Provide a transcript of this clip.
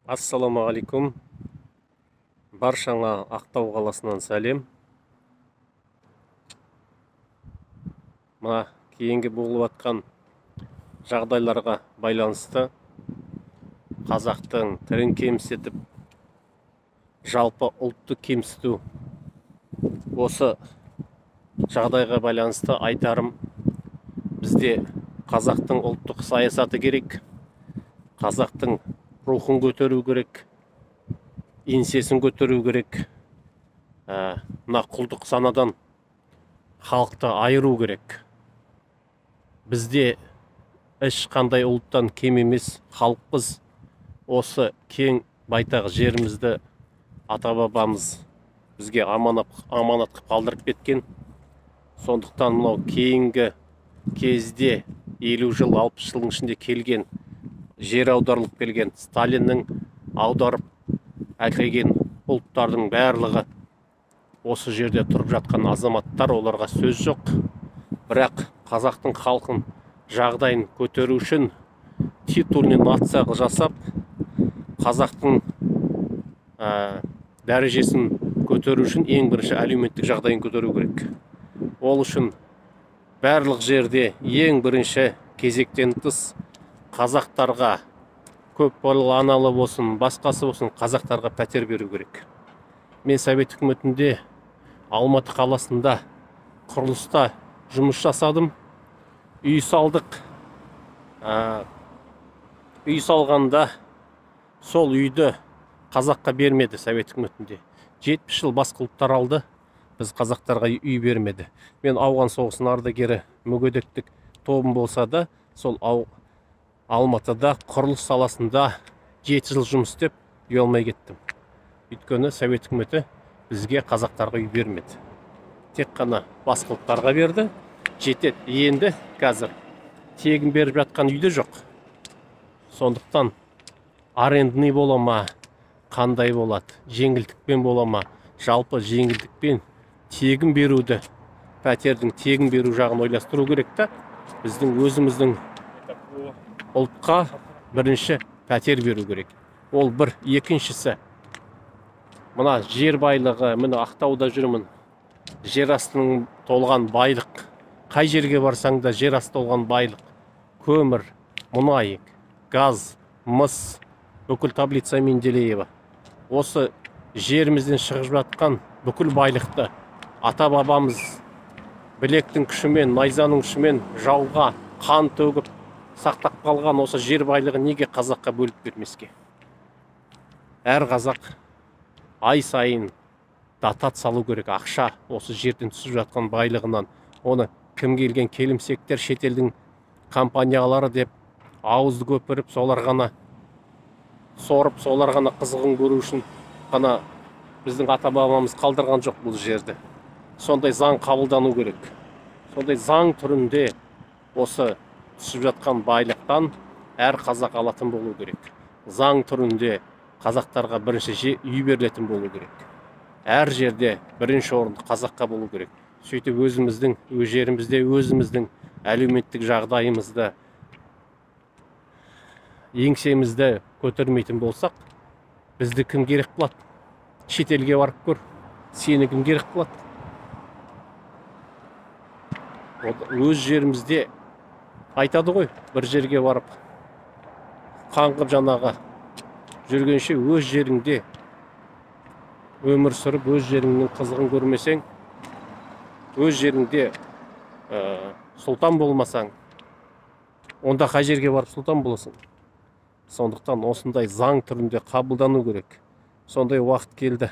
Ассалаумағалейкум. Баршаңа Ақтау қаласынан сәлем. Мына кейінгі болып атқан жағдайларға байланысты қазақтың тілін кемсітіп, жалпы ұлтты кемсіту, осы жағдайға байланысты айтарым, бізде қазақтың ұлттық саясаты керек, қазақтың рухын көтеру керек, еңсесін көтеру керек, мына құлдық санадан халықты айыру керек. Бізде ешқандай ұлттан кем емес халықпыз. Осы кең байтақ жерімізді ата-бабамыз бізге аманат қылып қалдырып кеткен. Сондықтан мынау кейінгі кезде 50 жыл, 60 жылдың ішінде келген, жер аударылып келген, Сталиннің аударып әкелген ұлттардың барлығы осы жерде тұрып жатқан азаматтар, оларға сөз жоқ. Бірақ қазақтың халқын жағдайын көтеру үшін титульный нация жасап, қазақтың дәрежесін көтеру үшін ең бірінші әлеуметтік жағдайын көтеру керек. Ол үшін барлық жерде ең бірінші кезектен тыс қазақтарға, көп балалы аналы болсын, басқасы болсын, қазақтарға пәтер беру керек. Мен Совет үкіметінде Алматы қаласында құрылыста жұмыс жасадым. Үй салдық. Үй салғанда сол үйді қазаққа бермеді Совет үкіметінде. 70 жыл басқа ұлттар алды, біз қазақтарға үй бермеді. Мен ауған соғысының ардагері мүгедектік тобым болса да, сол Алматыда құрылыс саласында 7 жыл жұмыс істеп, үй алмай кеттім. Өйткені Совет үкіметі бізге қазақтарға үй бермеді. Тек қана басқа ұлттарға берді. Жетеді. Енді қазір тегін беріп жатқан үйде жоқ. Сондықтан арендный бола ма, қандай болады, жеңілдікпен бола ма, жалпы жеңілдікпен тегін беруді, пәтердің тегін беру жағын ойластыру керек та. Біздің өзіміздің ұлтқа бірінші пәтер беру керек. Ол бір. Екіншісі, мына жер байлығы, міне Ақтауда жүрмін. Жер астының толған байлық. Қай жерге барсаң да жер асты толған байлық. Көмір, мұнай, газ, мыс, бүкіл таблица Менделеева. Осы жерімізден шығып жатқан бүкіл байлықты ата-бабамыз білектің күшімен, найзаның күшімен жауға қан төгіп сақтап қалған осы жер байлығы неге қазаққа бөліп бермеске? Әр қазақ ай сайын датат салу керек, ақша осы жерден түсіп жатқан байлығынан. Оны кім келген келімсектер, шетелдің компаниялары деп ауызды көпіріп, солар ғана сорып, солар ғана қызығын көру үшін ғана біздің ата-бабамыз қалдырған жоқ бұл жерді. Сондай заң қабылдану керек. Сондай заң түрінде осы түсіп жатқан байлықтан әр қазақ алатын болу керек. Заң түрінде қазақтарға бірінші үй берілетін болу керек. Әр жерде бірінші орынды қазаққа болу керек. Сөйтіп өзіміздің, өз жерімізде өзіміздің әлеуметтік жағдайымызды, еңсемізді көтермейтін болсақ, бізді кім керек болады? Шетелге барып көр, сені кім керек болады? Өз жерімізде айтады ғой, бір жерге барып қаңғып жанаға жүргенше өз жеріңде өмір сүріп, өз жеріңнің қызығын көрмесең, өз жеріңде сұлтан болмасаң, онда қай жерге барып сұлтан боласың? Сондықтан осындай заң түрінде қабылдану керек. Сондай уақыт келді.